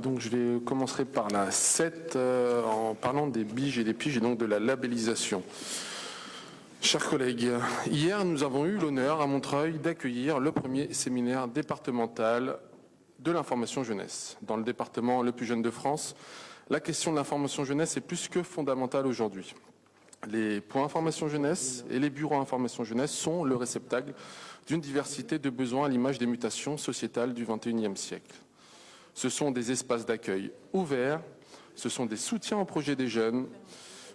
Donc je commencerai par la 7 en parlant des biges et des piges et donc de la labellisation. Chers collègues, hier nous avons eu l'honneur à Montreuil d'accueillir le premier séminaire départemental de l'information jeunesse. Dans le département le plus jeune de France, la question de l'information jeunesse est plus que fondamentale aujourd'hui. Les points information jeunesse et les bureaux information jeunesse sont le réceptacle d'une diversité de besoins à l'image des mutations sociétales du XXIe siècle. Ce sont des espaces d'accueil ouverts, ce sont des soutiens aux projets des jeunes,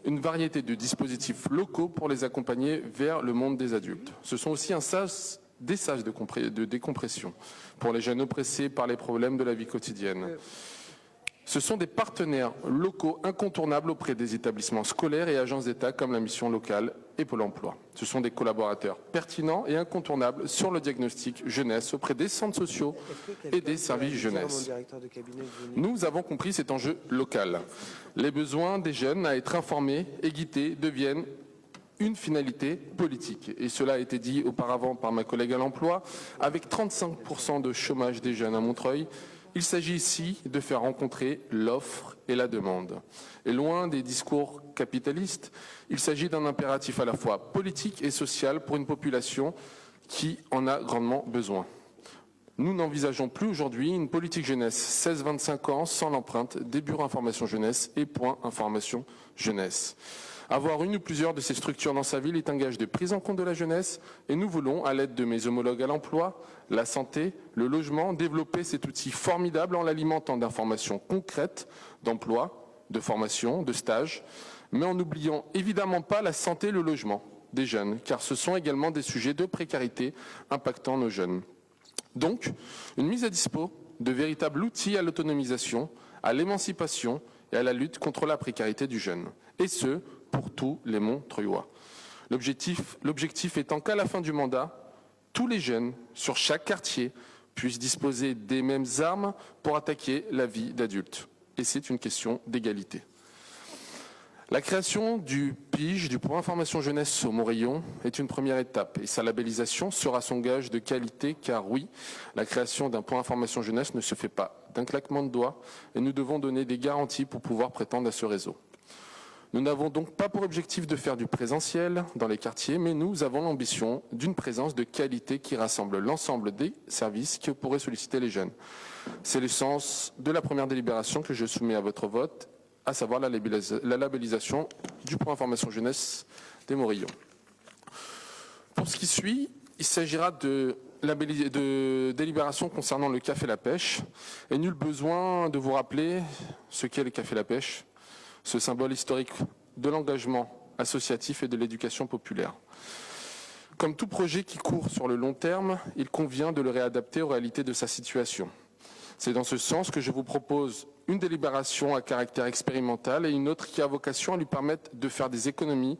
une variété de dispositifs locaux pour les accompagner vers le monde des adultes. Ce sont aussi des sas de décompression pour les jeunes oppressés par les problèmes de la vie quotidienne. Ce sont des partenaires locaux incontournables auprès des établissements scolaires et agences d'État comme la mission locale et Pôle emploi. Ce sont des collaborateurs pertinents et incontournables sur le diagnostic jeunesse auprès des centres sociaux et des services jeunesse. Nous avons compris cet enjeu local. Les besoins des jeunes à être informés et guidés deviennent une finalité politique. Et cela a été dit auparavant par ma collègue à l'emploi, avec 35% de chômage des jeunes à Montreuil. Il s'agit ici de faire rencontrer l'offre et la demande. Et loin des discours capitalistes, il s'agit d'un impératif à la fois politique et social pour une population qui en a grandement besoin. Nous n'envisageons plus aujourd'hui une politique jeunesse 16-25 ans sans l'empreinte des bureaux information jeunesse et points information jeunesse. Avoir une ou plusieurs de ces structures dans sa ville est un gage de prise en compte de la jeunesse et nous voulons, à l'aide de mes homologues à l'emploi, la santé, le logement, développer cet outil formidable en l'alimentant d'informations concrètes, d'emploi, de formation, de stage, mais en n'oubliant évidemment pas la santé et le logement des jeunes, car ce sont également des sujets de précarité impactant nos jeunes. Donc, une mise à dispo de véritables outils à l'autonomisation, à l'émancipation et à la lutte contre la précarité du jeune. Et ce, pour tous les Montreuillois. L'objectif étant qu'à la fin du mandat, tous les jeunes, sur chaque quartier, puissent disposer des mêmes armes pour attaquer la vie d'adulte. Et c'est une question d'égalité. La création du PIGE, du point information jeunesse au Montraillon, est une première étape et sa labellisation sera son gage de qualité car oui, la création d'un point information jeunesse ne se fait pas d'un claquement de doigts et nous devons donner des garanties pour pouvoir prétendre à ce réseau. Nous n'avons donc pas pour objectif de faire du présentiel dans les quartiers, mais nous avons l'ambition d'une présence de qualité qui rassemble l'ensemble des services que pourraient solliciter les jeunes. C'est le sens de la première délibération que je soumets à votre vote, à savoir la labellisation du point information jeunesse des Montreuil. Pour ce qui suit, il s'agira de délibération concernant le café La Pêche, et nul besoin de vous rappeler ce qu'est le café La Pêche, ce symbole historique de l'engagement associatif et de l'éducation populaire. Comme tout projet qui court sur le long terme, il convient de le réadapter aux réalités de sa situation. C'est dans ce sens que je vous propose une délibération à caractère expérimental et une autre qui a vocation à lui permettre de faire des économies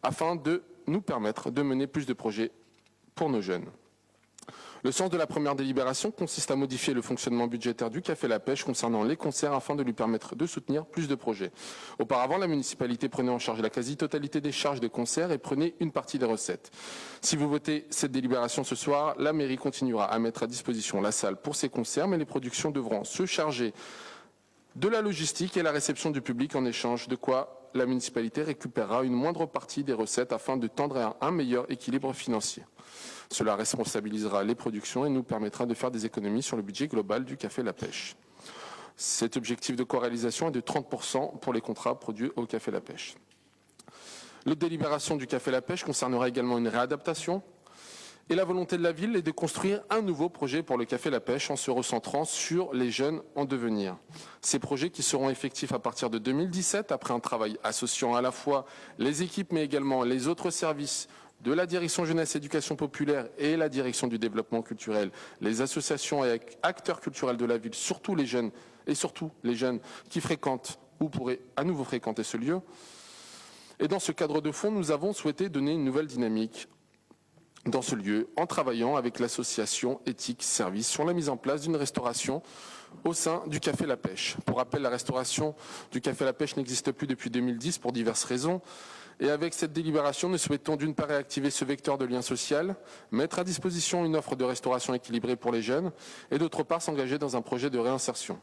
afin de nous permettre de mener plus de projets pour nos jeunes. Le sens de la première délibération consiste à modifier le fonctionnement budgétaire du Café La Pêche concernant les concerts afin de lui permettre de soutenir plus de projets. Auparavant, la municipalité prenait en charge la quasi-totalité des charges de concerts et prenait une partie des recettes. Si vous votez cette délibération ce soir, la mairie continuera à mettre à disposition la salle pour ses concerts, mais les productions devront se charger de la logistique et la réception du public en échange de quoi la municipalité récupérera une moindre partie des recettes afin de tendre à un meilleur équilibre financier. Cela responsabilisera les productions et nous permettra de faire des économies sur le budget global du Café La Pêche. Cet objectif de co-réalisation est de 30% pour les contrats produits au Café La Pêche. L'autre délibération du Café La Pêche concernera également une réadaptation. Et la volonté de la ville est de construire un nouveau projet pour le Café La Pêche en se recentrant sur les jeunes en devenir. Ces projets qui seront effectifs à partir de 2017, après un travail associant à la fois les équipes mais également les autres services de la direction jeunesse et éducation populaire et la direction du développement culturel, les associations et acteurs culturels de la ville, surtout les jeunes qui fréquentent ou pourraient à nouveau fréquenter ce lieu. Et dans ce cadre de fond, nous avons souhaité donner une nouvelle dynamique dans ce lieu en travaillant avec l'association Éthique Service sur la mise en place d'une restauration au sein du Café La Pêche. Pour rappel, la restauration du Café La Pêche n'existe plus depuis 2010 pour diverses raisons. Et avec cette délibération, nous souhaitons d'une part réactiver ce vecteur de lien social, mettre à disposition une offre de restauration équilibrée pour les jeunes et d'autre part s'engager dans un projet de réinsertion.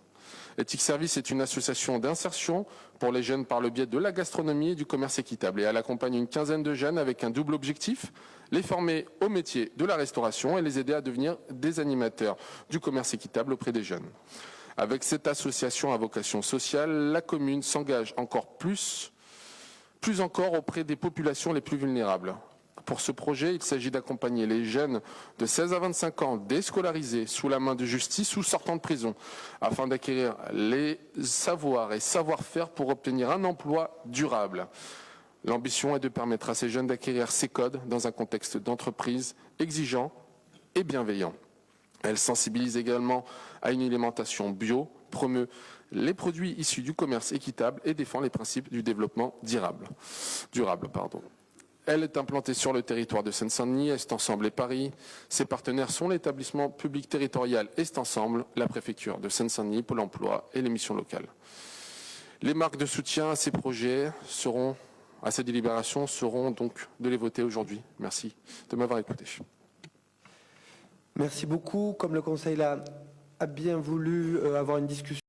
Ethic Service est une association d'insertion pour les jeunes par le biais de la gastronomie et du commerce équitable. Et elle accompagne une quinzaine de jeunes avec un double objectif, les former au métier de la restauration et les aider à devenir des animateurs du commerce équitable auprès des jeunes. Avec cette association à vocation sociale, la commune s'engage encore plus encore auprès des populations les plus vulnérables. Pour ce projet, il s'agit d'accompagner les jeunes de 16 à 25 ans déscolarisés sous la main de justice ou sortant de prison afin d'acquérir les savoirs et savoir-faire pour obtenir un emploi durable. L'ambition est de permettre à ces jeunes d'acquérir ces codes dans un contexte d'entreprise exigeant et bienveillant. Elle sensibilise également à une alimentation bio, promeut les produits issus du commerce équitable et défend les principes du développement durable. Elle est implantée sur le territoire de Seine-Saint-Denis, Est Ensemble et Paris. Ses partenaires sont l'établissement public territorial Est Ensemble, la préfecture de Seine-Saint-Denis, Pôle emploi et les missions locales. Les marques de soutien à ces projets à ces délibérations seront donc de les voter aujourd'hui. Merci de m'avoir écouté. Merci beaucoup. Comme le Conseil a bien voulu avoir une discussion